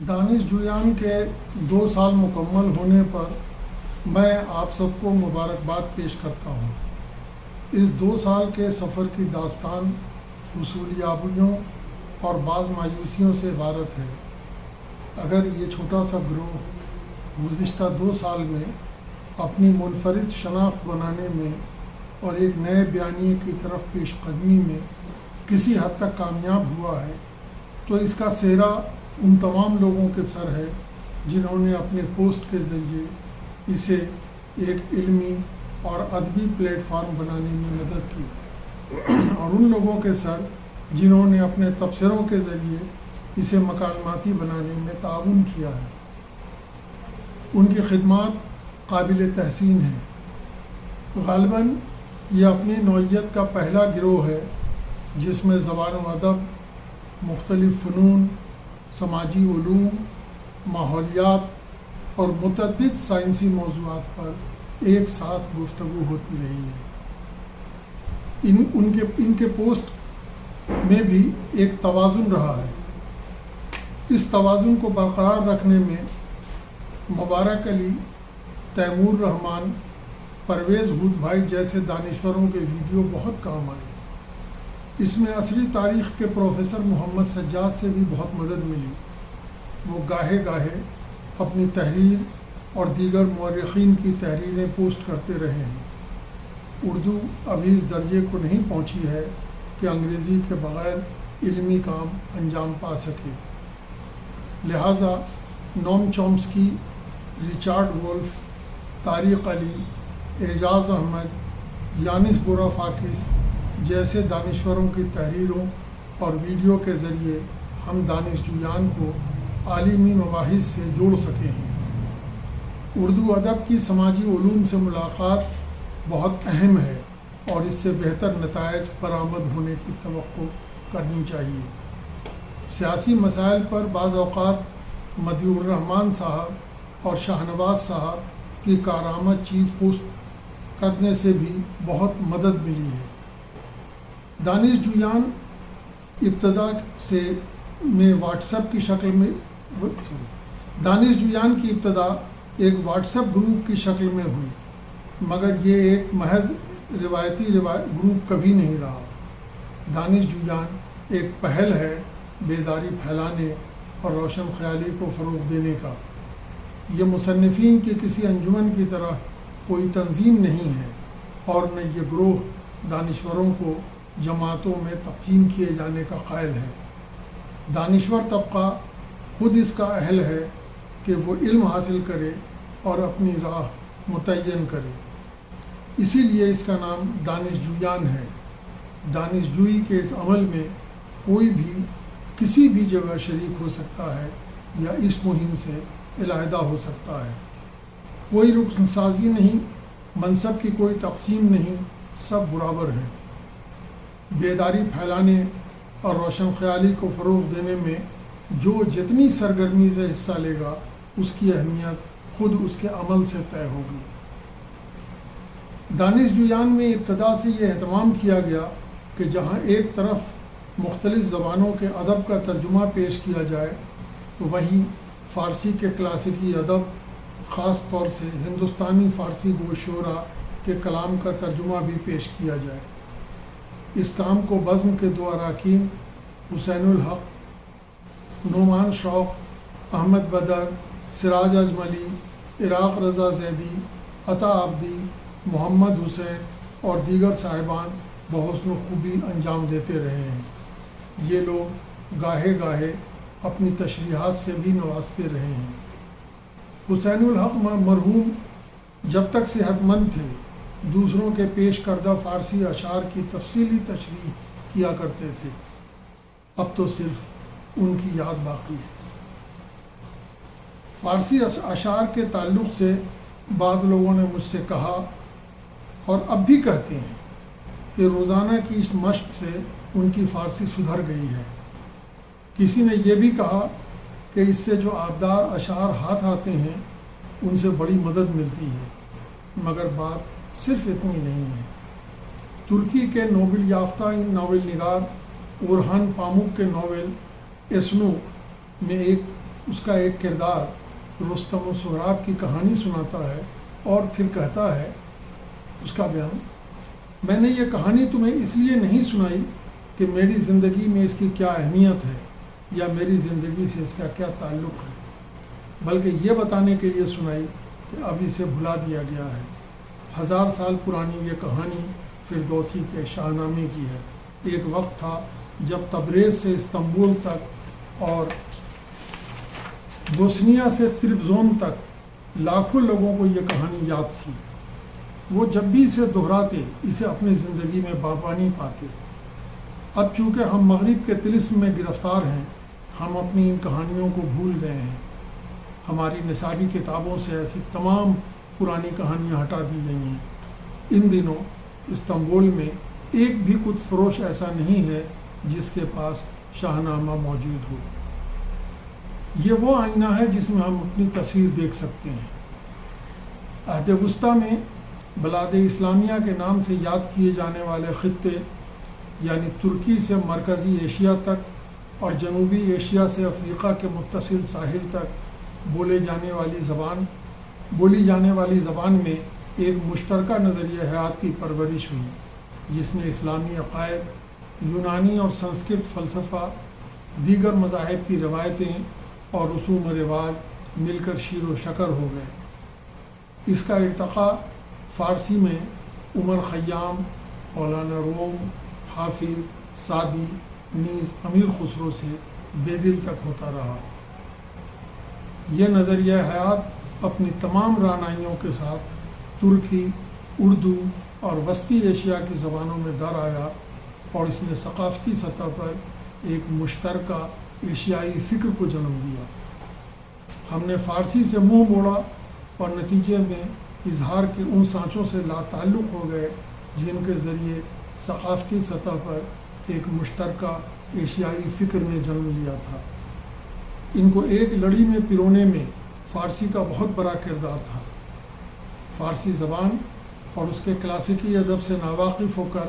دانش جویان کے 2 سال مکمل ہونے پر میں آپ سب کو مبارکباد پیش کرتا ہوں۔ اس 2 سال کے سفر کی داستان حصولیابیوں اور بعض مایوسیوں سے عبارت ہے۔ اگر یہ چھوٹا سا گروہ گزشتہ 2 سال میں اپنی منفرد شناخت بنانے میں اور ایک نئے بیانیے کی طرف پیش قدمی میں کسی حد تک کامیاب ہوا ہے تو اس کا سہرا ان تمام لوگوں کے سر ہے جنہوں نے اپنے پوسٹ کے ذریعے اسے ایک علمی اور ادبی پلیٹ فارم بنانے میں مدد کی، اور ان لوگوں کے سر جنہوں نے اپنے تبصروں کے ذریعے اسے مکالماتی بنانے میں تعاون کیا ہے۔ ان کی خدمات قابل تحسین ہیں۔ غالباً یہ اپنی نوعیت کا پہلا گروہ ہے جس میں زبان و ادب، مختلف فنون، سماجی علوم، ماحولیات اور متعدد سائنسی موضوعات پر ایک ساتھ گفتگو ہوتی رہی ہے۔ ان کے پوسٹ میں بھی ایک توازن رہا ہے۔ اس توازن کو برقرار رکھنے میں مبارک علی، تیمور رحمان، پرویز ہود بھائی جیسے دانشوروں کے ویڈیو بہت کام آئے۔ اس میں عصری تاریخ کے پروفیسر محمد سجاد سے بھی بہت مدد ملی۔ وہ گاہے گاہے اپنی تحریر اور دیگر مورخین کی تحریریں پوسٹ کرتے رہے ہیں۔ اردو ابھی اس درجے کو نہیں پہنچی ہے کہ انگریزی کے بغیر علمی کام انجام پا سکے، لہٰذا نوم چومسکی، ریچارڈ وولف، طارق علی، اعجاز احمد، یانس وروفاکس جیسے دانشوروں کی تحریروں اور ویڈیو کے ذریعے ہم دانش جویان کو عالمی مباحث سے جوڑ سکے ہیں۔ اردو ادب کی سماجی علوم سے ملاقات بہت اہم ہے اور اس سے بہتر نتائج برآمد ہونے کی توقع کرنی چاہیے۔ سیاسی مسائل پر بعض اوقات مدیح الرحمان صاحب اور شاہ نواز صاحب کی کارآمد چیز پوسٹ کرنے سے بھی بہت مدد ملی ہے۔ دانش جویان ابتدا سے میں واٹس ایپ کی شکل میں دانش جویان کی ابتدا ایک واٹس ایپ گروپ کی شکل میں ہوئی، مگر یہ ایک محض روایتی گروپ کبھی نہیں رہا۔ دانش جویان ایک پہل ہے بیداری پھیلانے اور روشن خیالی کو فروغ دینے کا۔ یہ مصنفین کی کسی انجمن کی طرح کوئی تنظیم نہیں ہے اور نہ یہ گروہ دانشوروں کو جماعتوں میں تقسیم کیے جانے کا قائل ہے۔ دانشور طبقہ خود اس کا اہل ہے کہ وہ علم حاصل کرے اور اپنی راہ متعین کرے، اسی لیے اس کا نام دانش جویان ہے۔ دانش جوئی کے اس عمل میں کوئی بھی کسی بھی جگہ شریک ہو سکتا ہے یا اس مہم سے علیحدہ ہو سکتا ہے۔ کوئی رکن سازی نہیں، منصب کی کوئی تقسیم نہیں، سب برابر ہیں۔ بیداری پھیلانے اور روشن خیالی کو فروغ دینے میں جو جتنی سرگرمی سے حصہ لے گا اس کی اہمیت خود اس کے عمل سے طے ہوگی۔ دانش جویان میں ابتدا سے یہ اہتمام کیا گیا کہ جہاں ایک طرف مختلف زبانوں کے ادب کا ترجمہ پیش کیا جائے تو وہیں فارسی کے کلاسیکی ادب، خاص طور سے ہندوستانی فارسی گو شعرا کے کلام کا ترجمہ بھی پیش کیا جائے۔ اس کام کو بزم کے 2 اراکین حسین الحق، نعمان شوق، احمد بدر، سراج اجملی، عراق رضا زیدی، عطا عبدی، محمد حسین اور دیگر صاحبان بحسن و خوبی انجام دیتے رہے ہیں۔ یہ لوگ گاہے گاہے اپنی تشریحات سے بھی نوازتے رہے ہیں۔ حسین الحق مرحوم جب تک صحت مند تھے دوسروں کے پیش کردہ فارسی اشعار کی تفصیلی تشریح کیا کرتے تھے، اب تو صرف ان کی یاد باقی ہے۔ فارسی اشعار کے تعلق سے بعض لوگوں نے مجھ سے کہا اور اب بھی کہتے ہیں کہ روزانہ کی اس مشق سے ان کی فارسی سدھر گئی ہے۔ کسی نے یہ بھی کہا کہ اس سے جو آبدار اشعار ہاتھ آتے ہیں ان سے بڑی مدد ملتی ہے، مگر بات صرف اتنی نہیں ہے۔ ترکی کے نوبل یافتہ ناول نگار اورہان پاموک کے ناول اسنو میں ایک اس کا ایک کردار رستم و سہراب کی کہانی سناتا ہے اور پھر کہتا ہے اس کا بیان، میں نے یہ کہانی تمہیں اس لیے نہیں سنائی کہ میری زندگی میں اس کی کیا اہمیت ہے یا میری زندگی سے اس کا کیا تعلق ہے، بلکہ یہ بتانے کے لیے سنائی کہ اب اسے بھلا دیا گیا ہے۔ 1000 سال پرانی یہ کہانی فردوسی کے شاہ نامے کی ہے۔ ایک وقت تھا جب تبریز سے استنبول تک اور بوسنیا سے تربزون تک لاکھوں لوگوں کو یہ کہانی یاد تھی۔ وہ جب بھی اسے دہراتے اسے اپنی زندگی میں بامانی پاتے۔ اب چونکہ ہم مغرب کے طلسم میں گرفتار ہیں، ہم اپنی ان کہانیوں کو بھول گئے ہیں۔ ہماری نصابی کتابوں سے ایسی تمام پرانی کہانیاں ہٹا دی گئی ہیں۔ ان دنوں استنبول میں ایک بھی کت فروش ایسا نہیں ہے جس کے پاس شاہ نامہ موجود ہو۔ یہ وہ آئینہ ہے جس میں ہم اپنی تصویر دیکھ سکتے ہیں۔ عہد وسطیٰ میں بلاد اسلامیہ کے نام سے یاد کیے جانے والے خطے یعنی ترکی سے مرکزی ایشیا تک اور جنوبی ایشیا سے افریقہ کے متصل ساحل تک بولی جانے والی زبان میں ایک مشترکہ نظریہ حیات کی پرورش ہوئی، جس میں اسلامی عقائد، یونانی اور سنسکرت فلسفہ، دیگر مذاہب کی روایتیں اور رسوم و رواج مل کر شیر و شکر ہو گئے۔ اس کا ارتقاء فارسی میں عمر خیام، مولانا روم، حافظ، سعدی، نیز امیر خسرو سے بے دل تک ہوتا رہا۔ یہ نظریہ حیات اپنی تمام رعنائیوں کے ساتھ ترکی، اردو اور وسطی ایشیا کی زبانوں میں در آیا اور اس نے ثقافتی سطح پر ایک مشترکہ ایشیائی فکر کو جنم دیا۔ ہم نے فارسی سے منہ موڑا اور نتیجے میں اظہار کے ان سانچوں سے لا تعلق ہو گئے جن کے ذریعے ثقافتی سطح پر ایک مشترکہ ایشیائی فکر نے جنم لیا تھا۔ ان کو ایک لڑی میں پیرونے میں فارسی کا بہت بڑا کردار تھا۔ فارسی زبان اور اس کے کلاسیکی ادب سے ناواقف ہو کر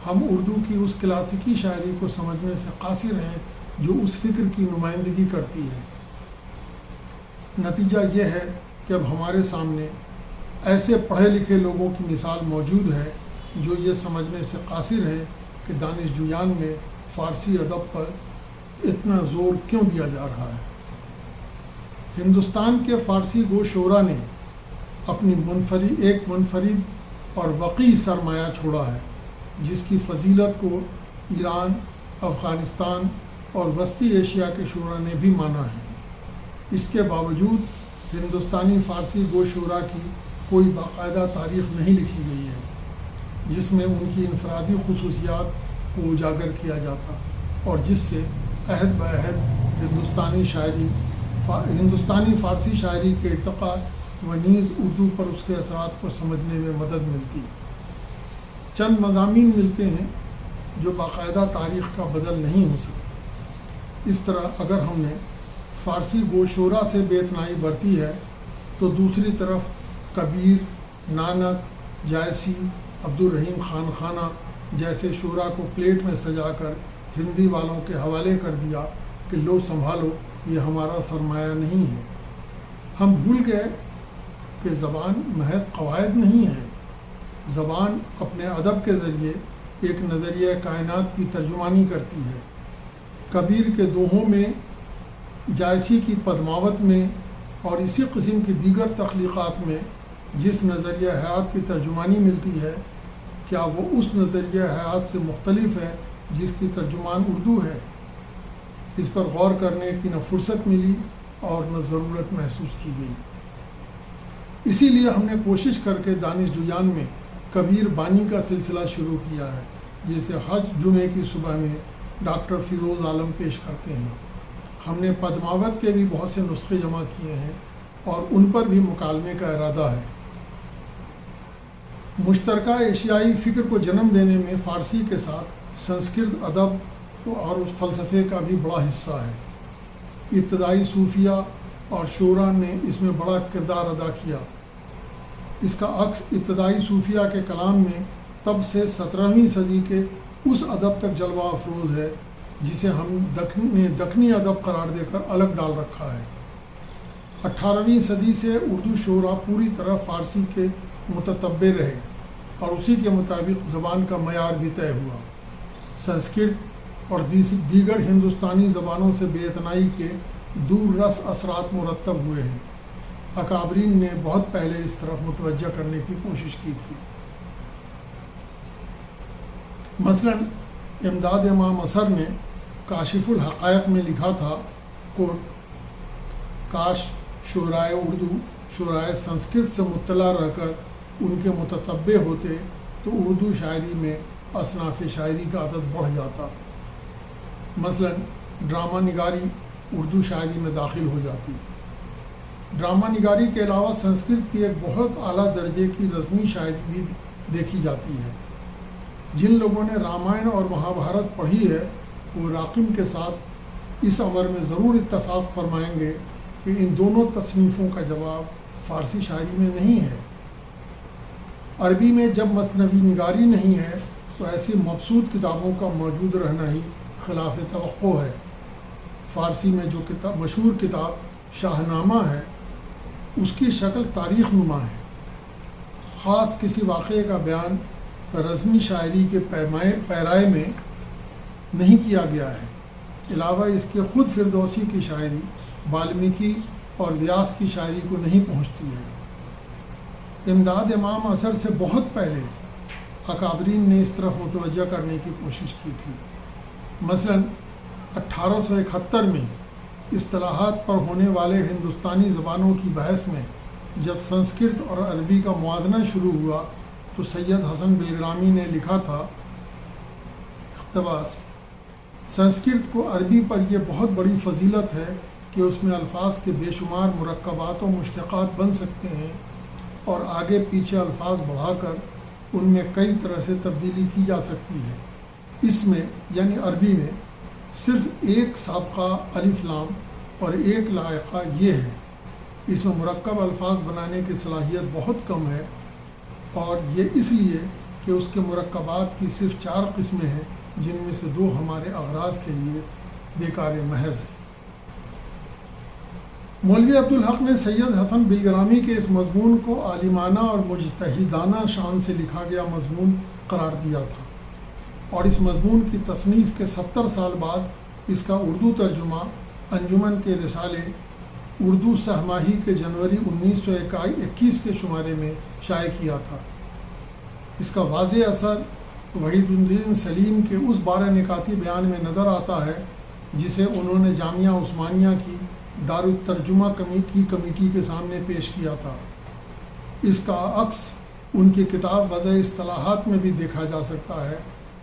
ہم اردو کی اس کلاسیکی شاعری کو سمجھنے سے قاصر ہیں جو اس فکر کی نمائندگی کرتی ہے۔ نتیجہ یہ ہے کہ اب ہمارے سامنے ایسے پڑھے لکھے لوگوں کی مثال موجود ہے جو یہ سمجھنے سے قاصر ہیں کہ دانش جویان میں فارسی ادب پر اتنا زور کیوں دیا جا رہا ہے۔ ہندوستان کے فارسی گو شعرا نے اپنی ایک منفرد اور وقی سرمایہ چھوڑا ہے جس کی فضیلت کو ایران، افغانستان اور وسطی ایشیا کے شعرا نے بھی مانا ہے۔ اس کے باوجود ہندوستانی فارسی گو شعرا کی کوئی باقاعدہ تاریخ نہیں لکھی گئی ہے جس میں ان کی انفرادی خصوصیات کو اجاگر کیا جاتا اور جس سے عہد بعہد ہندوستانی فارسی شاعری کے ارتقاء و نیز اردو پر اس کے اثرات کو سمجھنے میں مدد ملتی۔ چند مضامین ملتے ہیں جو باقاعدہ تاریخ کا بدل نہیں ہو سکتے۔ اس طرح اگر ہم نے فارسی گو شعرا سے بے اتنائی برتی ہے تو دوسری طرف کبیر، نانک، جائسی، عبدالرحیم خان خانہ جیسے شعرا کو پلیٹ میں سجا کر ہندی والوں کے حوالے کر دیا کہ لو سنبھالو، یہ ہمارا سرمایہ نہیں ہے۔ ہم بھول گئے کہ زبان محض قواعد نہیں ہے، زبان اپنے ادب کے ذریعے ایک نظریہ کائنات کی ترجمانی کرتی ہے۔ کبیر کے دوہوں میں، جائسی کی پدماوت میں اور اسی قسم کی دیگر تخلیقات میں جس نظریہ حیات کی ترجمانی ملتی ہے، کیا وہ اس نظریہ حیات سے مختلف ہے جس کی ترجمان اردو ہے؟ اس پر غور کرنے کی نہ فرصت ملی اور نہ ضرورت محسوس کی گئی۔ اسی لیے ہم نے کوشش کر کے دانش جویان میں کبیر بانی کا سلسلہ شروع کیا ہے، جسے حج جمعے کی صبح میں ڈاکٹر فیروز عالم پیش کرتے ہیں۔ ہم نے پدماوت کے بھی بہت سے نسخے جمع کیے ہیں اور ان پر بھی مکالمے کا ارادہ ہے۔ مشترکہ ایشیائی فکر کو جنم دینے میں فارسی کے ساتھ سنسکرت ادب اور فلسفے کا بھی بڑا حصہ ہے۔ ابتدائی صوفیہ اور شعراء نے اس میں بڑا کردار ادا کیا۔ اس کا عکس ابتدائی صوفیہ کے کلام میں تب سے 17ویں صدی کے اس ادب تک جلوہ افروز ہے جسے ہم دکنی ادب قرار دے کر الگ ڈال رکھا ہے۔ 18ویں صدی سے اردو شعراء پوری طرح فارسی کے متتبع رہے اور اسی کے مطابق زبان کا معیار بھی طے ہوا۔ سنسکرت اور دیگر ہندوستانی زبانوں سے بے اتنائی کے دور رس اثرات مرتب ہوئے ہیں۔ اکابرین نے بہت پہلے اس طرف متوجہ کرنے کی کوشش کی تھی۔ مثلا امداد امام اثر نے کاشف الحقائق میں لکھا تھا کوٹ، کاش شعرائے اردو شعرائے سنسکرت سے مطلع رہ کر ان کے متتبع ہوتے تو اردو شاعری میں اصناف شاعری کا عدد بڑھ جاتا۔ مثلا ڈرامہ نگاری اردو شاعری میں داخل ہو جاتی۔ ڈرامہ نگاری کے علاوہ سنسکرت کی ایک بہت اعلیٰ درجے کی رسمی شاعری بھی دیکھی جاتی ہے۔ جن لوگوں نے رامائن اور مہابھارت پڑھی ہے وہ راقم کے ساتھ اس امر میں ضرور اتفاق فرمائیں گے کہ ان دونوں تصنیفوں کا جواب فارسی شاعری میں نہیں ہے۔ عربی میں جب مثنوی نگاری نہیں ہے تو ایسی مبسوط کتابوں کا موجود رہنا ہی خلاف توقع ہے۔ فارسی میں جو مشہور کتاب شاہ نامہ ہے اس کی شکل تاریخ نما ہے۔ خاص کسی واقعے کا بیان رزمی شاعری کے پیرائے میں نہیں کیا گیا ہے۔ علاوہ اس کے خود فردوسی کی شاعری والمیکی اور ویاس کی شاعری کو نہیں پہنچتی ہے۔ امداد امام اثر سے بہت پہلے اکابرین نے اس طرف متوجہ کرنے کی کوشش کی تھی۔ مثلا 1871 میں اصطلاحات پر ہونے والے ہندوستانی زبانوں کی بحث میں جب سنسکرت اور عربی کا موازنہ شروع ہوا تو سید حسن بلگرامی نے لکھا تھا اقتباس: سنسکرت کو عربی پر یہ بہت بڑی فضیلت ہے کہ اس میں الفاظ کے بے شمار مرکبات و مشتقات بن سکتے ہیں اور آگے پیچھے الفاظ بڑھا کر ان میں کئی طرح سے تبدیلی کی جا سکتی ہے۔ اس میں یعنی عربی میں صرف ایک سابقہ الف لام اور ایک لائقہ یہ ہے۔ اس میں مرکب الفاظ بنانے کی صلاحیت بہت کم ہے اور یہ اس لیے کہ اس کے مرکبات کی صرف 4 قسمیں ہیں جن میں سے 2 ہمارے اغراض کے لیے بیکار محض ہیں۔ مولوی عبدالحق نے سید حسن بلگرامی کے اس مضمون کو عالمانہ اور مجتہدانہ شان سے لکھا گیا مضمون قرار دیا تھا اور اس مضمون کی تصنیف کے 70 سال بعد اس کا اردو ترجمہ انجمن کے رسالے اردو سہ ماہی کے جنوری 1921 کے شمارے میں شائع کیا تھا۔ اس کا واضح اثر وحید الدین سلیم کے اس 12 نکاتی بیان میں نظر آتا ہے جسے انہوں نے جامعہ عثمانیہ کی دارالترجمہ کی کمیٹی کے سامنے پیش کیا تھا۔ اس کا عکس ان کی کتاب وضع اصطلاحات میں بھی دیکھا جا سکتا ہے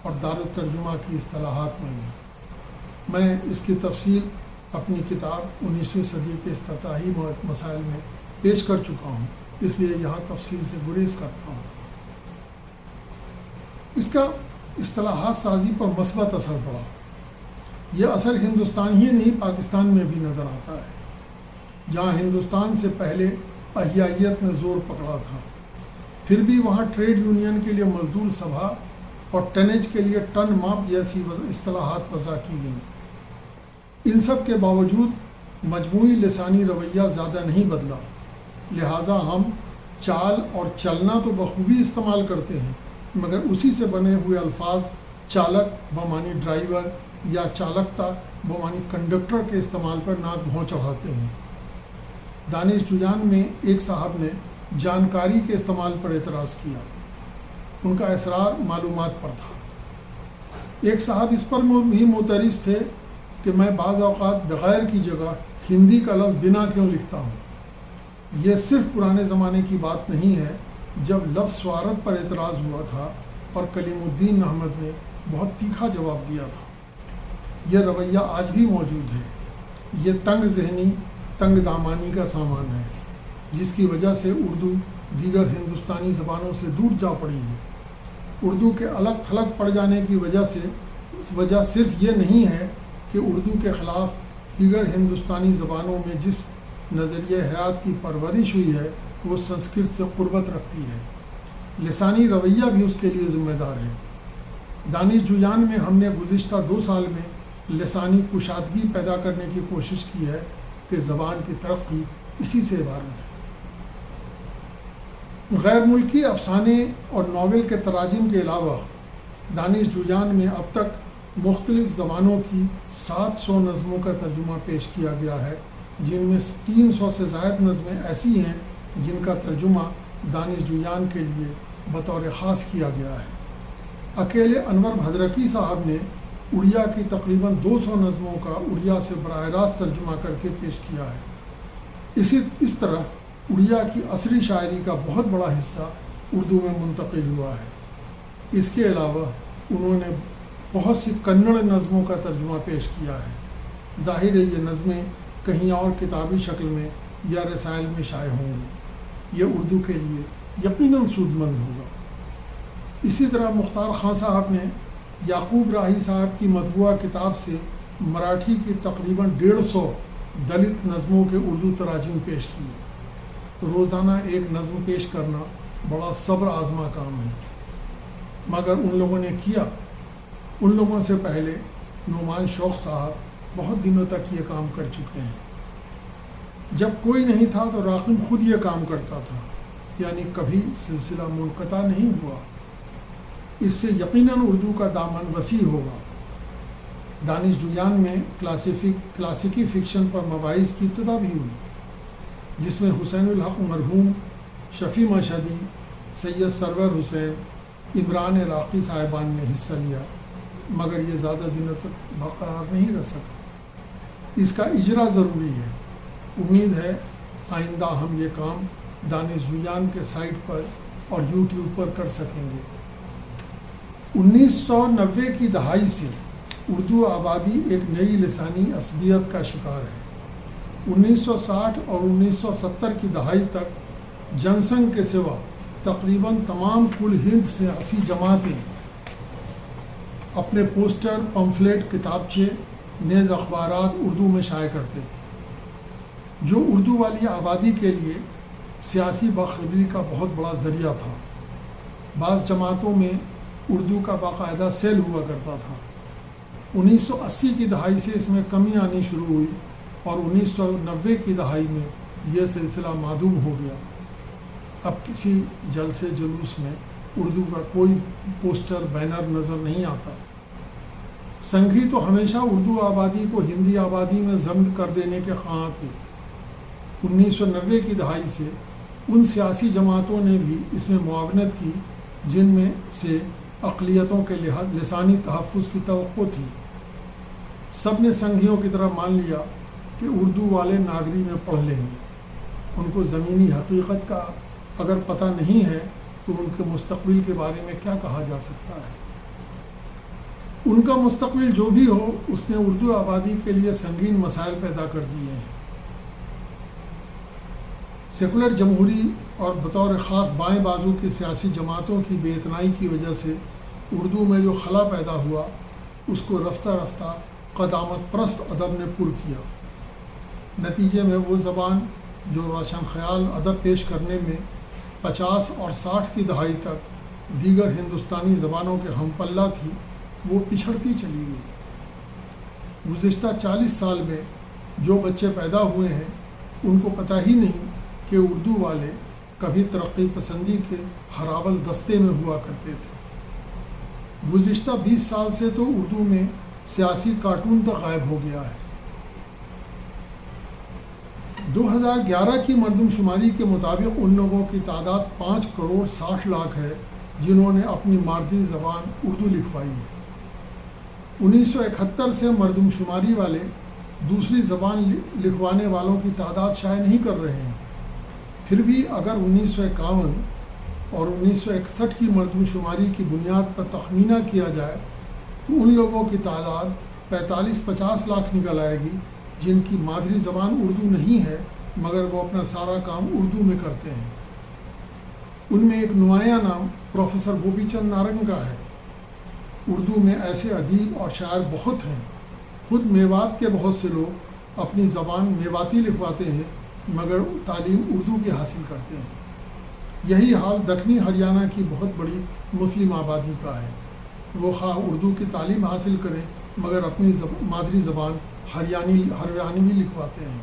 اور دارالترجمہ کی اصطلاحات میں بھی۔ میں اس کی تفصیل اپنی کتاب 19ویں صدی کے افتتاحی مسائل میں پیش کر چکا ہوں، اس لیے یہاں تفصیل سے گریز کرتا ہوں۔ اس کا اصطلاحات سازی پر مثبت اثر پڑا۔ یہ اثر ہندوستان ہی نہیں پاکستان میں بھی نظر آتا ہے، جہاں ہندوستان سے پہلے احیائیت نے زور پکڑا تھا، پھر بھی وہاں ٹریڈ یونین کے لیے مزدور سبھا اور ٹنیج کے لیے ٹن ماپ جیسی اصطلاحات وضع کی گئیں۔ ان سب کے باوجود مجموعی لسانی رویہ زیادہ نہیں بدلا، لہٰذا ہم چال اور چلنا تو بخوبی استعمال کرتے ہیں، مگر اسی سے بنے ہوئے الفاظ چالک بمانی ڈرائیور یا چالکتا بمانی کنڈکٹر کے استعمال پر ناک بھوں چڑھاتے ہیں۔ دانش جویان میں ایک صاحب نے جانکاری کے استعمال پر اعتراض کیا، ان کا اصرار معلومات پر تھا۔ ایک صاحب اس پر بھی معترض تھے کہ میں بعض اوقات بغیر کی جگہ ہندی کا لفظ بنا کیوں لکھتا ہوں۔ یہ صرف پرانے زمانے کی بات نہیں ہے جب لفظ سوارت پر اعتراض ہوا تھا اور کلیم الدین احمد نے بہت تیکھا جواب دیا تھا۔ یہ رویہ آج بھی موجود ہے۔ یہ تنگ ذہنی تنگ دامانی کا سامان ہے جس کی وجہ سے اردو دیگر ہندوستانی زبانوں سے دور جا پڑی ہے۔ اردو کے الگ تھلگ پڑ جانے کی وجہ صرف یہ نہیں ہے کہ اردو کے خلاف دیگر ہندوستانی زبانوں میں جس نظریہ حیات کی پرورش ہوئی ہے وہ سنسکرت سے قربت رکھتی ہے، لسانی رویہ بھی اس کے لیے ذمہ دار ہے۔ دانش جویان میں ہم نے گزشتہ 2 سال میں لسانی کشادگی پیدا کرنے کی کوشش کی ہے کہ زبان کی ترقی اسی سے عبارت ہے۔ غیر ملکی افسانے اور ناول کے تراجم کے علاوہ دانش جویان میں اب تک مختلف زبانوں کی 700 نظموں کا ترجمہ پیش کیا گیا ہے، جن میں 300 سے زائد نظمیں ایسی ہیں جن کا ترجمہ دانش جویان کے لیے بطور خاص کیا گیا ہے۔ اکیلے انور بھدرکی صاحب نے اڑیا کی تقریباً 200 نظموں کا اڑیا سے براہ راست ترجمہ کر کے پیش کیا ہے۔ اس طرح اڑیا کی عصری شاعری کا بہت بڑا حصہ اردو میں منتقل ہوا ہے۔ اس کے علاوہ انہوں نے بہت سی کنڑ نظموں کا ترجمہ پیش کیا ہے۔ ظاہر ہے یہ نظمیں کہیں اور کتابی شکل میں یا رسائل میں شائع ہوں گی۔ یہ اردو کے لیے یقیناً سود مند ہوگا۔ اسی طرح مختار خان صاحب نے یعقوب راہی صاحب کی مطبوعہ کتاب سے مراٹھی کی تقریباً 150 دلت نظموں کے اردو تراجم پیش کیے۔ روزانہ ایک نظم پیش کرنا بڑا صبر آزما کام ہے، مگر ان لوگوں نے کیا۔ ان لوگوں سے پہلے نعمان شوق صاحب بہت دنوں تک یہ کام کر چکے ہیں۔ جب کوئی نہیں تھا تو راقم خود یہ کام کرتا تھا، یعنی کبھی سلسلہ منقطع نہیں ہوا۔ اس سے یقیناً اردو کا دامن وسیع ہوگا۔ دانش جویان میں کلاسیکی فکشن پر مباحث کی ابتدا بھی ہوئی، جس میں حسین الحق مرحوم، شفیع مشہدی، سید سرور حسین، عمران عراقی صاحبان نے حصہ لیا، مگر یہ زیادہ دنوں تک برقرار نہیں رہ سکا۔ اس کا اجرا ضروری ہے۔ امید ہے آئندہ ہم یہ کام دانش جویان کے سائٹ پر اور یوٹیوب پر کر سکیں گے۔ 1990 کی دہائی سے اردو آبادی ایک نئی لسانی عصبیت کا شکار ہے۔ 1960 اور 1970 کی دہائی تک جن سنگھ کے سوا تقریباً تمام کل ہند سیاسی جماعتیں اپنے پوسٹر، پمفلیٹ، کتابچے، نیز اخبارات اردو میں شائع کرتے تھے، جو اردو والی آبادی کے لیے سیاسی باخبری کا بہت بڑا ذریعہ تھا۔ بعض جماعتوں میں اردو کا باقاعدہ سیل ہوا کرتا تھا۔ 1980 کی دہائی سے اس میں کمی آنی شروع ہوئی اور 1990 کی دہائی میں یہ سلسلہ معدوم ہو گیا۔ اب کسی جلسے جلوس میں اردو کا کوئی پوسٹر، بینر نظر نہیں آتا۔ سنگھی تو ہمیشہ اردو آبادی کو ہندی آبادی میں ضم کر دینے کے خواہاں تھے۔ 1990 کی دہائی سے ان سیاسی جماعتوں نے بھی اس میں معاونت کی جن میں سے اقلیتوں کے لسانی تحفظ کی توقع تھی۔ سب نے سنگھیوں کی طرح مان لیا کہ اردو والے ناگری میں پڑھ لیں گے۔ ان کو زمینی حقیقت کا اگر پتہ نہیں ہے تو ان کے مستقبل کے بارے میں کیا کہا جا سکتا ہے؟ ان کا مستقبل جو بھی ہو، اس نے اردو آبادی کے لیے سنگین مسائل پیدا کر دیے ہیں۔ سیکولر جمہوری اور بطور خاص بائیں بازو کی سیاسی جماعتوں کی بے اتنائی کی وجہ سے اردو میں جو خلا پیدا ہوا، اس کو رفتہ رفتہ قدامت پرست ادب نے پر کیا۔ نتیجے میں وہ زبان جو روشن خیال ادب پیش کرنے میں 50 اور 60 کی دہائی تک دیگر ہندوستانی زبانوں کے ہم پلہ تھی، وہ پچھڑتی چلی گئی۔ گزشتہ 40 سال میں جو بچے پیدا ہوئے ہیں، ان کو پتہ ہی نہیں کہ اردو والے کبھی ترقی پسندی کے ہراول دستے میں ہوا کرتے تھے۔ گزشتہ 20 سال سے تو اردو میں سیاسی کارٹون تک غائب ہو گیا ہے۔ 2011 کی مردم شماری کے مطابق ان لوگوں کی تعداد 5 کروڑ 60 لاکھ ہے جنہوں نے اپنی مادری زبان اردو لکھوائی ہے۔ 1971 سے مردم شماری والے دوسری زبان لکھوانے والوں کی تعداد شائع نہیں کر رہے ہیں۔ پھر بھی اگر 1951 اور 1961 کی مردم شماری کی بنیاد پر تخمینہ کیا جائے تو ان لوگوں کی تعداد 45-50 لاکھ نکل آئے گی جن کی مادری زبان اردو نہیں ہے، مگر وہ اپنا سارا کام اردو میں کرتے ہیں۔ ان میں ایک نمایاں نام پروفیسر گوپی چند نارنگ کا ہے۔ اردو میں ایسے ادیب اور شاعر بہت ہیں۔ خود میوات کے بہت سے لوگ اپنی زبان میواتی لکھواتے ہیں، مگر تعلیم اردو کی حاصل کرتے ہیں۔ یہی حال دکنی ہریانہ کی بہت بڑی مسلم آبادی کا ہے۔ وہ خواہ اردو کی تعلیم حاصل کریں مگر اپنی مادری زبان ہریانوی لکھواتے ہیں۔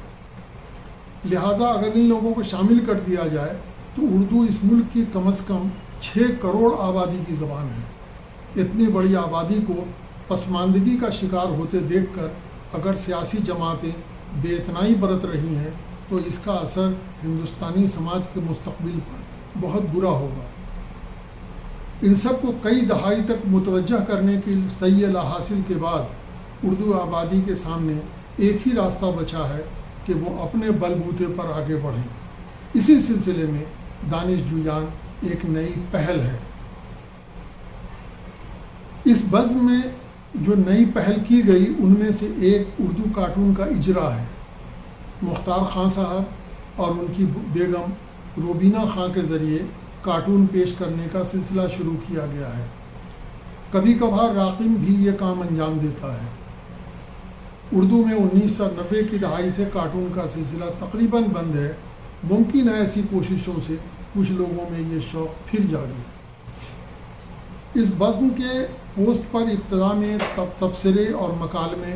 لہٰذا اگر ان لوگوں کو شامل کر دیا جائے تو اردو اس ملک کی کم از کم 6 کروڑ آبادی کی زبان ہے۔ اتنی بڑی آبادی کو پسماندگی کا شکار ہوتے دیکھ کر اگر سیاسی جماعتیں بے اتنائی برت رہی ہیں تو اس کا اثر ہندوستانی سماج کے مستقبل پر بہت برا ہوگا۔ ان سب کو کئی دہائی تک متوجہ کرنے کی سعی حاصل کے بعد اردو آبادی کے سامنے ایک ہی راستہ بچا ہے کہ وہ اپنے بل بوتے پر آگے بڑھیں۔ اسی سلسلے میں دانش جویان ایک نئی پہل ہے۔ اس بزم میں جو نئی پہل کی گئی ان میں سے ایک اردو کارٹون کا اجرا ہے۔ مختار خان صاحب اور ان کی بیگم روبینہ خان کے ذریعے کارٹون پیش کرنے کا سلسلہ شروع کیا گیا ہے۔ کبھی کبھار راقم بھی یہ کام انجام دیتا ہے۔ اردو میں 1990 کی دہائی سے کارٹون کا سلسلہ تقریباً بند ہے۔ ممکن ہے ایسی کوششوں سے کچھ لوگوں میں یہ شوق پھر جاگے۔ اس بزم کے پوسٹ پر ابتدا میں تبصرے اور مکالمے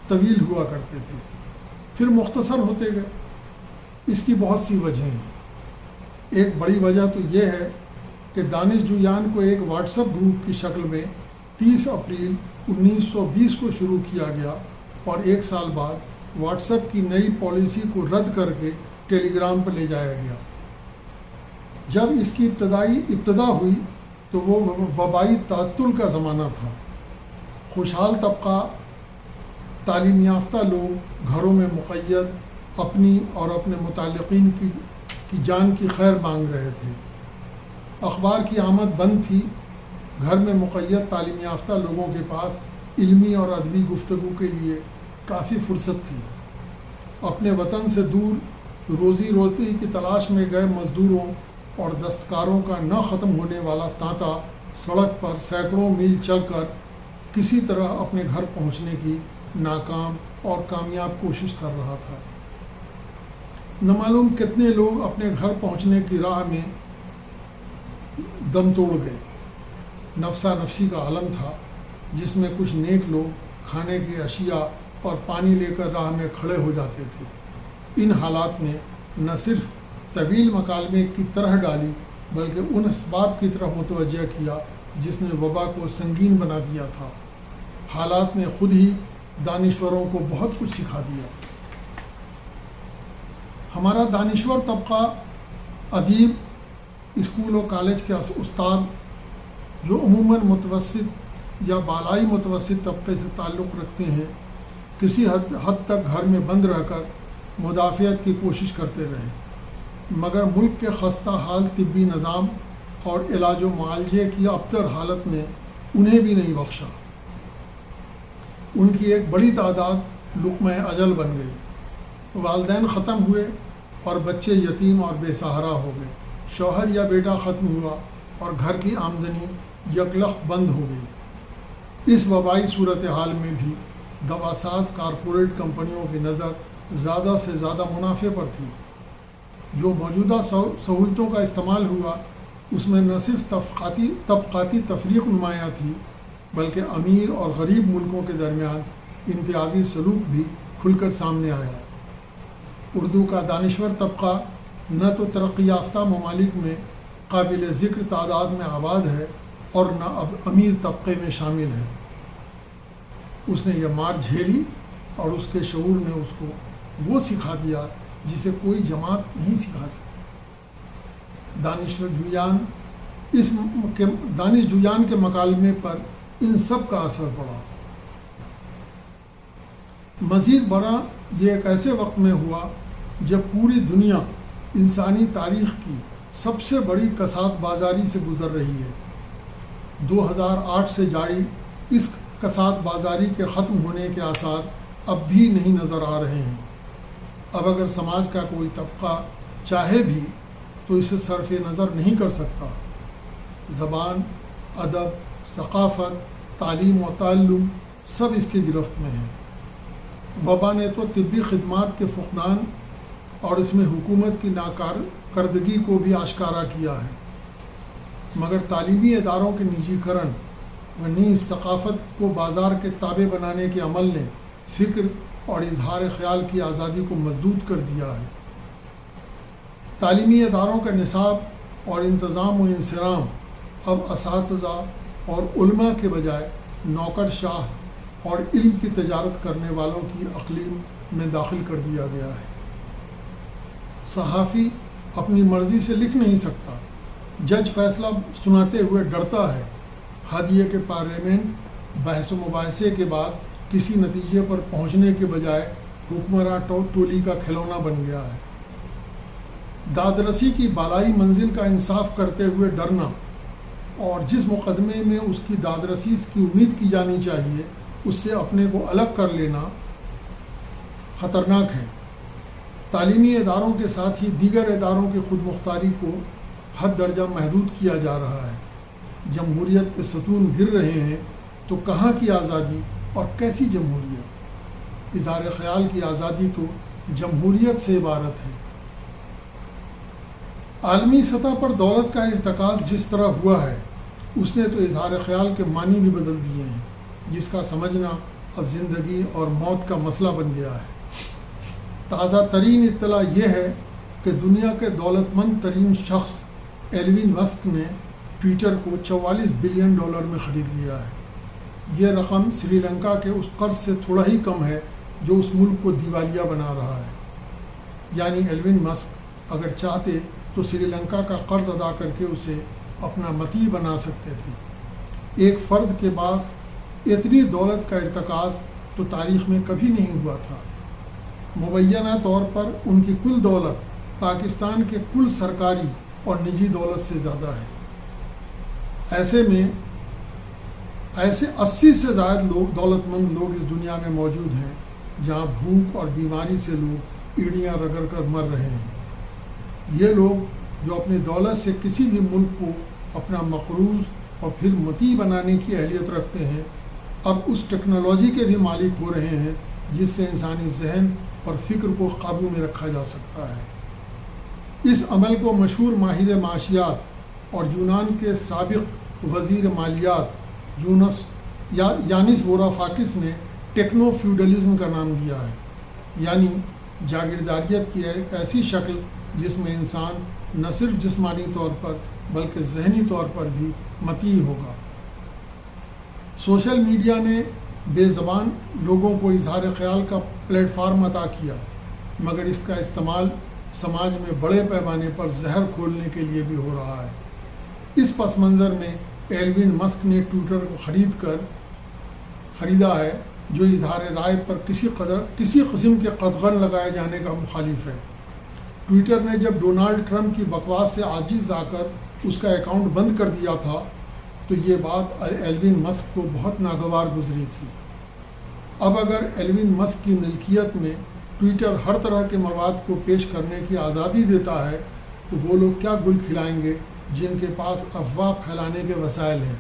طویل ہوا کرتے تھے، پھر مختصر ہوتے گئے۔ اس کی بہت سی وجہیں ہیں۔ ایک بڑی وجہ تو یہ ہے کہ دانش جویان کو ایک واٹس ایپ گروپ کی شکل میں 30 اپریل 1920 کو شروع کیا گیا اور ایک سال بعد واٹس ایپ کی نئی پالیسی کو رد کر کے ٹیلی گرام پر لے جایا گیا۔ جب اس کی ابتدا ہوئی تو وہ وبائی تعطل کا زمانہ تھا۔ خوشحال طبقہ، تعلیم یافتہ لوگ گھروں میں مقید اپنی اور اپنے متعلقین کی جان کی خیر مانگ رہے تھے۔ اخبار کی آمد بند تھی۔ گھر میں مقید تعلیم یافتہ لوگوں کے پاس علمی اور ادبی گفتگو کے لیے کافی فرصت تھی۔ اپنے وطن سے دور روزی روٹی کی تلاش میں گئے مزدوروں اور دستکاروں کا نہ ختم ہونے والا تانتا سڑک پر سینکڑوں میل چل کر کسی طرح اپنے گھر پہنچنے کی ناکام اور کامیاب کوشش کر رہا تھا۔ نہ معلوم کتنے لوگ اپنے گھر پہنچنے کی راہ میں دم توڑ گئے۔ نفسا نفسی کا عالم تھا جس میں کچھ نیک لوگ کھانے کی اشیاء اور پانی لے کر راہ میں کھڑے ہو جاتے تھے۔ ان حالات نے نہ صرف طویل مکالمے کی طرح ڈالی بلکہ ان اسباب کی طرف متوجہ کیا جس نے وبا کو سنگین بنا دیا تھا۔ حالات نے خود ہی دانشوروں کو بہت کچھ سکھا دیا۔ ہمارا دانشور طبقہ، ادیب، اسکول و کالج کے استاد جو عموماً متوسط یا بالائی متوسط طبقے سے تعلق رکھتے ہیں، کسی حد تک گھر میں بند رہ کر مدافعت کی کوشش کرتے رہے، مگر ملک کے خستہ حال طبی نظام اور علاج و معالجے کی ابتر حالت نے انہیں بھی نہیں بخشا۔ ان کی ایک بڑی تعداد لقمہ اجل بن گئی۔ والدین ختم ہوئے اور بچے یتیم اور بے سہارا ہو گئے۔ شوہر یا بیٹا ختم ہوا اور گھر کی آمدنی یکلخت بند ہو گئی۔ اس وبائی صورتحال میں بھی دواساز کارپوریٹ کمپنیوں کی نظر زیادہ سے زیادہ منافع پر تھی۔ جو موجودہ سہولتوں کا استعمال ہوا اس میں نہ صرف طبقاتی تفریق نمایاں تھی بلکہ امیر اور غریب ملکوں کے درمیان امتیازی سلوک بھی کھل کر سامنے آیا۔ اردو کا دانشور طبقہ نہ تو ترقی یافتہ ممالک میں قابل ذکر تعداد میں آباد ہے اور نہ اب امیر طبقے میں شامل ہے۔ اس نے یہ مار جھیلی اور اس کے شعور نے اس کو وہ سکھا دیا جسے کوئی جماعت نہیں سکھا سکتی۔ دانش جویان کے مکالمے پر ان سب کا اثر پڑا۔ مزید بڑا یہ ایک ایسے وقت میں ہوا جب پوری دنیا انسانی تاریخ کی سب سے بڑی کساد بازاری سے گزر رہی ہے۔ 2008 سے جاری اس کساد بازاری کے ختم ہونے کے آثار اب بھی نہیں نظر آ رہے ہیں۔ اب اگر سماج کا کوئی طبقہ چاہے بھی تو اسے صرف نظر نہیں کر سکتا۔ زبان، ادب، ثقافت، تعلیم و تعلم سب اس کی گرفت میں ہیں۔ وبا نے تو طبی خدمات کے فقدان اور اس میں حکومت کی ناکارکردگی کو بھی آشکارا کیا ہے، مگر تعلیمی اداروں کے نجی کرن، و نیز ثقافت کو بازار کے تابع بنانے کے عمل نے فکر اور اظہار خیال کی آزادی کو مسدود کر دیا ہے۔ تعلیمی اداروں کا نصاب اور انتظام و انصرام اب اساتذہ اور علماء کے بجائے نوکر شاہ اور علم کی تجارت کرنے والوں کی اقلیم میں داخل کر دیا گیا ہے۔ صحافی اپنی مرضی سے لکھ نہیں سکتا، جج فیصلہ سناتے ہوئے ڈرتا ہے، حد یہ کہ پارلیمنٹ بحث و مباحثے کے بعد کسی نتیجے پر پہنچنے کے بجائے حکمراں ٹولی کا کھلونا بن گیا ہے۔ داد رسی کی بالائی منزل کا انصاف کرتے ہوئے ڈرنا اور جس مقدمے میں اس کی داد رسی کی امید کی جانی چاہیے اس سے اپنے کو الگ کر لینا خطرناک ہے۔ تعلیمی اداروں کے ساتھ ہی دیگر اداروں کی خود مختاری کو حد درجہ محدود کیا جا رہا ہے۔ جمہوریت کے ستون گر رہے ہیں تو کہاں کی آزادی اور کیسی جمہوریت؟ اظہار خیال کی آزادی تو جمہوریت سے عبارت ہے۔ عالمی سطح پر دولت کا ارتکاز جس طرح ہوا ہے اس نے تو اظہار خیال کے معنی بھی بدل دیے ہیں، جس کا سمجھنا اب زندگی اور موت کا مسئلہ بن گیا ہے۔ تازہ ترین اطلاع یہ ہے کہ دنیا کے دولت مند ترین شخص ایلون مسک نے ٹویٹر کو $44 بلین میں خرید لیا ہے۔ یہ رقم سری لنکا کے اس قرض سے تھوڑا ہی کم ہے جو اس ملک کو دیوالیہ بنا رہا ہے۔ یعنی ایلون مسک اگر چاہتے تو سری لنکا کا قرض ادا کر کے اسے اپنا مطیع بنا سکتے تھے۔ ایک فرد کے پاس اتنی دولت کا ارتکاز تو تاریخ میں کبھی نہیں ہوا تھا۔ مبینہ طور پر ان کی کل دولت پاکستان کے کل سرکاری اور نجی دولت سے زیادہ ہے۔ ایسے میں 80 سے زائد دولت مند لوگ اس دنیا میں موجود ہیں جہاں بھوک اور بیماری سے لوگ ایڑیاں رگڑ کر مر رہے ہیں۔ یہ لوگ جو اپنی دولت سے کسی بھی ملک کو اپنا مقروض اور پھر مطیع بنانے کی اہلیت رکھتے ہیں، اب اس ٹیکنالوجی کے بھی مالک ہو رہے ہیں جس سے انسانی ذہن اور فکر کو قابو میں رکھا جا سکتا ہے۔ اس عمل کو مشہور ماہر معاشیات اور یونان کے سابق وزیر مالیات یانس ووروفاکس نے ٹیکنو فیوڈلزم کا نام دیا ہے، یعنی جاگیرداریت کی ایک ایسی شکل جس میں انسان نہ صرف جسمانی طور پر بلکہ ذہنی طور پر بھی مطیع ہوگا۔ سوشل میڈیا نے بے زبان لوگوں کو اظہار خیال کا پلیٹ فارم عطا کیا، مگر اس کا استعمال سماج میں بڑے پیمانے پر زہر کھولنے کے لیے بھی ہو رہا ہے۔ اس پس منظر میں ایلون مسک نے ٹویٹر کو خریدا ہے جو اظہار رائے پر کسی قسم کے قدغن لگائے جانے کا مخالف ہے۔ ٹویٹر نے جب ڈونالڈ ٹرمپ کی بکواس سے عاجز آ کر اس کا اکاؤنٹ بند کر دیا تھا تو یہ بات ایلون مسک کو بہت ناگوار گزری تھی۔ اب اگر ایلون مسک کی ملکیت میں ٹویٹر ہر طرح کے مواد کو پیش کرنے کی آزادی دیتا ہے تو وہ لوگ کیا گل کھلائیں گے جن کے پاس افواہ پھیلانے کے وسائل ہیں۔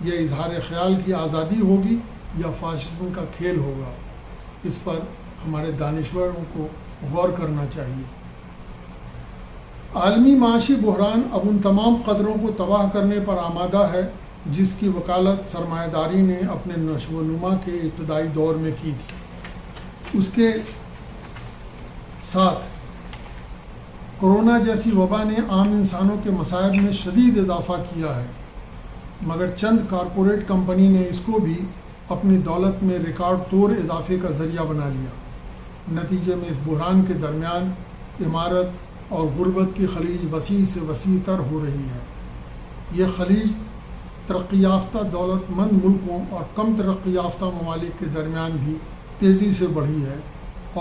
یہ اظہار خیال کی آزادی ہوگی یا فاشزم کا کھیل ہوگا؟ اس پر ہمارے دانشوروں کو غور کرنا چاہیے۔ عالمی معاشی بحران اب ان تمام قدروں کو تباہ کرنے پر آمادہ ہے جس کی وکالت سرمایہ داری نے اپنے نشو و نما کے ابتدائی دور میں کی تھی۔ اس کے ساتھ کورونا جیسی وبا نے عام انسانوں کے مصائب میں شدید اضافہ کیا ہے، مگر چند کارپوریٹ کمپنی نے اس کو بھی اپنی دولت میں ریکارڈ توڑ اضافے کا ذریعہ بنا لیا۔ نتیجے میں اس بحران کے درمیان عمارت اور غربت کی خلیج وسیع سے وسیع تر ہو رہی ہے۔ یہ خلیج ترقی یافتہ دولت مند ملکوں اور کم ترقی یافتہ ممالک کے درمیان بھی تیزی سے بڑھی ہے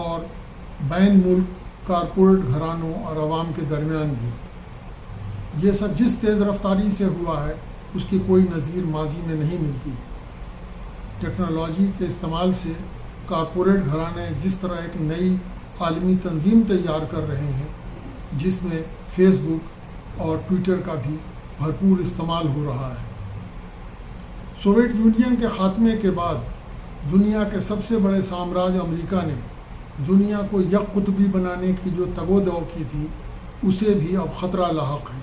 اور بین ملک کارپوریٹ گھرانوں اور عوام کے درمیان بھی۔ یہ سب جس تیز رفتاری سے ہوا ہے اس کی کوئی نظیر ماضی میں نہیں ملتی۔ ٹیکنالوجی کے استعمال سے کارپوریٹ گھرانے جس طرح ایک نئی عالمی تنظیم تیار کر رہے ہیں جس میں فیس بک اور ٹویٹر کا بھی بھرپور استعمال ہو رہا ہے۔ سوویت یونین کے خاتمے کے بعد دنیا کے سب سے بڑے سامراج امریکہ نے دنیا کو یک قطبی بنانے کی جو تگ و دو کی تھی اسے بھی اب خطرہ لاحق ہے۔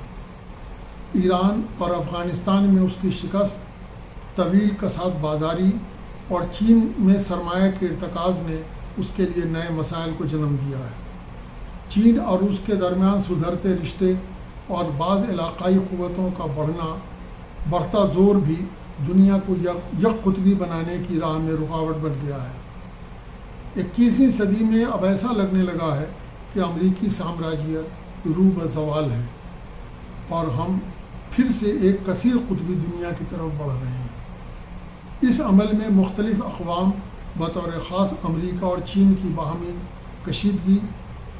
ایران اور افغانستان میں اس کی شکست طویل کساد بازاری اور چین میں سرمایہ کے ارتکاز نے اس کے لیے نئے مسائل کو جنم دیا ہے۔ چین اور روس کے درمیان سدھرتے رشتے اور بعض علاقائی قوتوں کا بڑھتا زور بھی دنیا کو یک قطبی بنانے کی راہ میں رکاوٹ بن گیا ہے۔ 21ویں صدی میں اب ایسا لگنے لگا ہے کہ امریکی سامراجیت رو بزوال ہے اور ہم پھر سے ایک کثیر قطبی دنیا کی طرف بڑھ رہے ہیں۔ اس عمل میں مختلف اقوام بطور خاص امریکہ اور چین کی باہمی کشیدگی،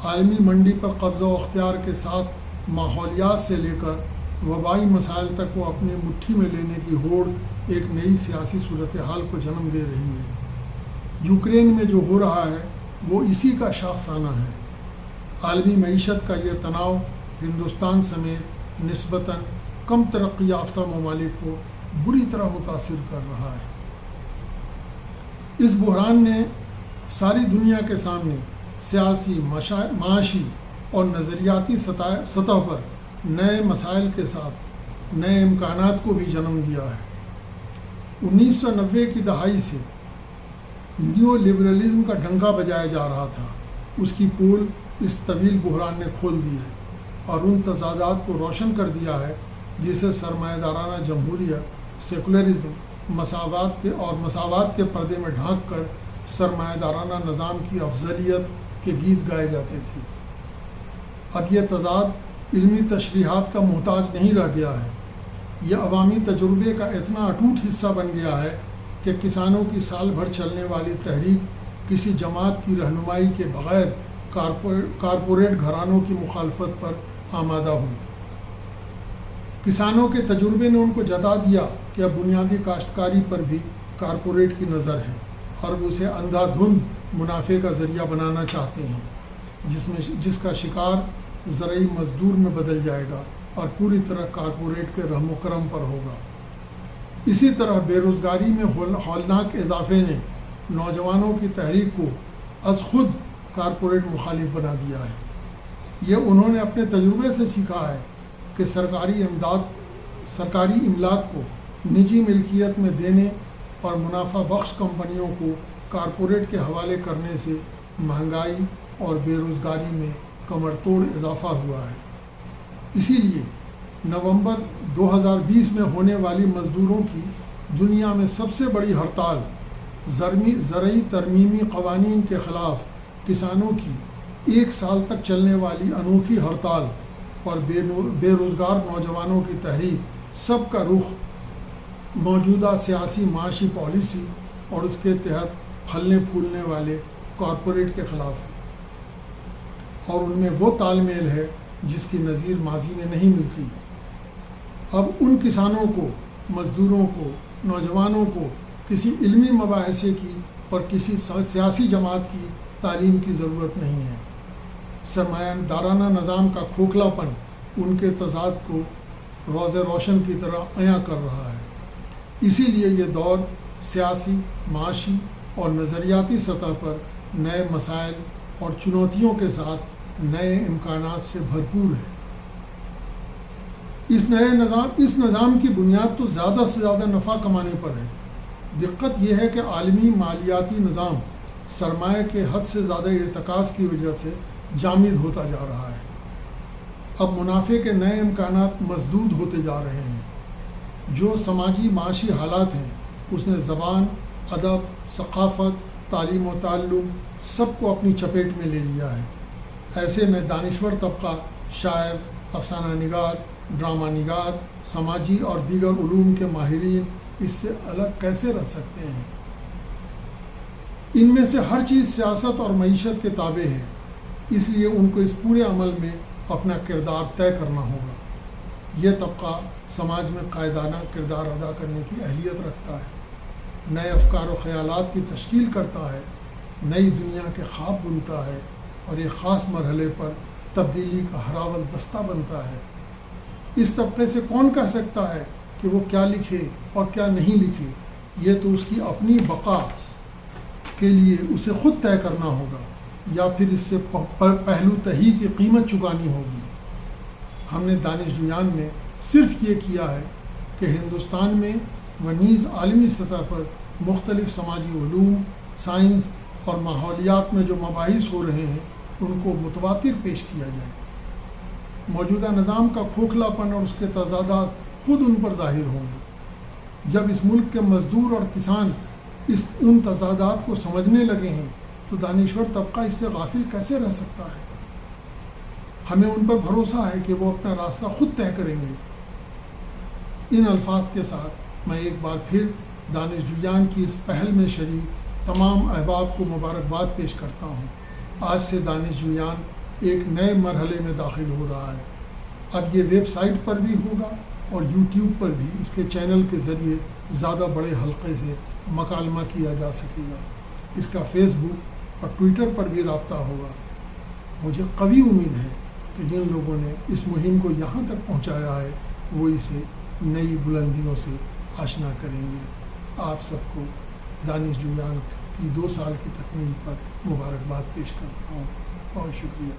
عالمی منڈی پر قبضہ و اختیار کے ساتھ ماحولیات سے لے کر وبائی مسائل تک کو اپنی مٹھی میں لینے کی ہوڑ ایک نئی سیاسی صورتحال کو جنم دے رہی ہے۔ یوکرین میں جو ہو رہا ہے وہ اسی کا شاخسانہ ہے۔ عالمی معیشت کا یہ تناؤ ہندوستان سمیت نسبتاً کم ترقی یافتہ ممالک کو بری طرح متاثر کر رہا ہے۔ اس بحران نے ساری دنیا کے سامنے سیاسی، معاشی اور نظریاتی سطح پر نئے مسائل کے ساتھ نئے امکانات کو بھی جنم دیا ہے۔ 1990 کی دہائی سے نیو لبرلزم کا ڈنکا بجایا جا رہا تھا، اس کی پول اس طویل بحران نے کھول دی ہے اور ان تضادات کو روشن کر دیا ہے جسے سرمایہ دارانہ جمہوریت، سیکولرزم، مساوات کے پردے میں ڈھانک کر سرمایہ دارانہ نظام کی افضلیت کے گیت گائے جاتے تھے۔ اب یہ تضاد علمی تشریحات کا محتاج نہیں رہ گیا ہے، یہ عوامی تجربے کا اتنا اٹوٹ حصہ بن گیا ہے کہ کسانوں کی سال بھر چلنے والی تحریک کسی جماعت کی رہنمائی کے بغیر کارپوریٹ گھرانوں کی مخالفت پر آمادہ ہوئی۔ کسانوں کے تجربے نے ان کو جتا دیا کہ اب بنیادی کاشتکاری پر بھی کارپوریٹ کی نظر ہے اور وہ اسے اندھا دھند منافع کا ذریعہ بنانا چاہتے ہیں، جس کا شکار زرعی مزدور میں بدل جائے گا اور پوری طرح کارپوریٹ کے رحم و کرم پر ہوگا۔ اسی طرح بے روزگاری میں ہولناک اضافے نے نوجوانوں کی تحریک کو از خود کارپوریٹ مخالف بنا دیا ہے۔ یہ انہوں نے اپنے تجربے سے سیکھا ہے کہ سرکاری املاک کو نجی ملکیت میں دینے اور منافع بخش کمپنیوں کو کارپوریٹ کے حوالے کرنے سے مہنگائی اور بے روزگاری میں کمر توڑ اضافہ ہوا ہے۔ اسی لیے نومبر 2020 میں ہونے والی مزدوروں کی دنیا میں سب سے بڑی ہڑتال زرعی ترمیمی قوانین کے خلاف کسانوں کی 1 سال تک چلنے والی انوکھی ہڑتال اور بے روزگار نوجوانوں کی تحریک، سب کا رخ موجودہ سیاسی معاشی پالیسی اور اس کے تحت پھلنے پھولنے والے کارپوریٹ کے خلاف ہے، اور ان میں وہ تال میل ہے جس کی نظیر ماضی میں نہیں ملتی۔ اب ان کسانوں کو، مزدوروں کو، نوجوانوں کو کسی علمی مباحثے کی اور کسی سیاسی جماعت کی تعلیم کی ضرورت نہیں ہے۔ سرمایہ دارانہ نظام کا کھوکھلا پن ان کے تضاد کو روز روشن کی طرح عیاں کر رہا ہے۔ اسی لیے یہ دور سیاسی، معاشی اور نظریاتی سطح پر نئے مسائل اور چنوتیوں کے ساتھ نئے امکانات سے بھرپور ہے۔ اس نظام کی بنیاد تو زیادہ سے زیادہ نفع کمانے پر ہے۔ دقت یہ ہے کہ عالمی مالیاتی نظام سرمایہ کے حد سے زیادہ ارتکاز کی وجہ سے جامد ہوتا جا رہا ہے۔ اب منافع کے نئے امکانات مسدود ہوتے جا رہے ہیں۔ جو سماجی معاشی حالات ہیں اس نے زبان، ادب، ثقافت، تعلیم و تعلم سب کو اپنی چپیٹ میں لے لیا ہے۔ ایسے میں دانشور طبقہ، شاعر، افسانہ نگار، ڈرامہ نگار، سماجی اور دیگر علوم کے ماہرین اس سے الگ کیسے رہ سکتے ہیں؟ ان میں سے ہر چیز سیاست اور معیشت کے تابع ہے، اس لیے ان کو اس پورے عمل میں اپنا کردار طے کرنا ہوگا۔ یہ طبقہ سماج میں قائدانہ کردار ادا کرنے کی اہلیت رکھتا ہے، نئے افکار و خیالات کی تشکیل کرتا ہے، نئی دنیا کے خواب بنتا ہے اور ایک خاص مرحلے پر تبدیلی کا ہراول دستہ بنتا ہے۔ اس طبقے سے کون کہہ سکتا ہے کہ وہ کیا لکھے اور کیا نہیں لکھے؟ یہ تو اس کی اپنی بقا کے لیے اسے خود طے کرنا ہوگا، یا پھر اس سے پہلو تہی کی قیمت چکانی ہوگی۔ ہم نے دانش جویان میں صرف یہ کیا ہے کہ ہندوستان میں و نیز عالمی سطح پر مختلف سماجی علوم، سائنس اور ماحولیات میں جو مباحث ہو رہے ہیں ان کو متواتر پیش کیا جائے۔ موجودہ نظام کا کھوکھلا پن اور اس کے تضادات خود ان پر ظاہر ہوں گے۔ جب اس ملک کے مزدور اور کسان ان تضادات کو سمجھنے لگے ہیں تو دانشور طبقہ اس سے غافل کیسے رہ سکتا ہے؟ ہمیں ان پر بھروسہ ہے کہ وہ اپنا راستہ خود طے کریں گے۔ ان الفاظ کے ساتھ میں ایک بار پھر دانش جویان کی اس پہل میں شریک تمام احباب کو مبارکباد پیش کرتا ہوں۔ آج سے دانش جویان ایک نئے مرحلے میں داخل ہو رہا ہے۔ اب یہ ویب سائٹ پر بھی ہوگا اور یوٹیوب پر بھی اس کے چینل کے ذریعے زیادہ بڑے حلقے سے مکالمہ کیا جا سکے گا۔ اس کا فیس بک اور ٹویٹر پر بھی رابطہ ہوگا۔ مجھے قوی امید ہے کہ جن لوگوں نے اس مہم کو یہاں تک پہنچایا ہے وہ اسے نئی بلندیوں سے آشنا کریں گے۔ آپ سب کو دانش جویان کی 2 سال کی تکمیل پر مبارکباد پیش کرتا ہوں۔ بہت شکریہ۔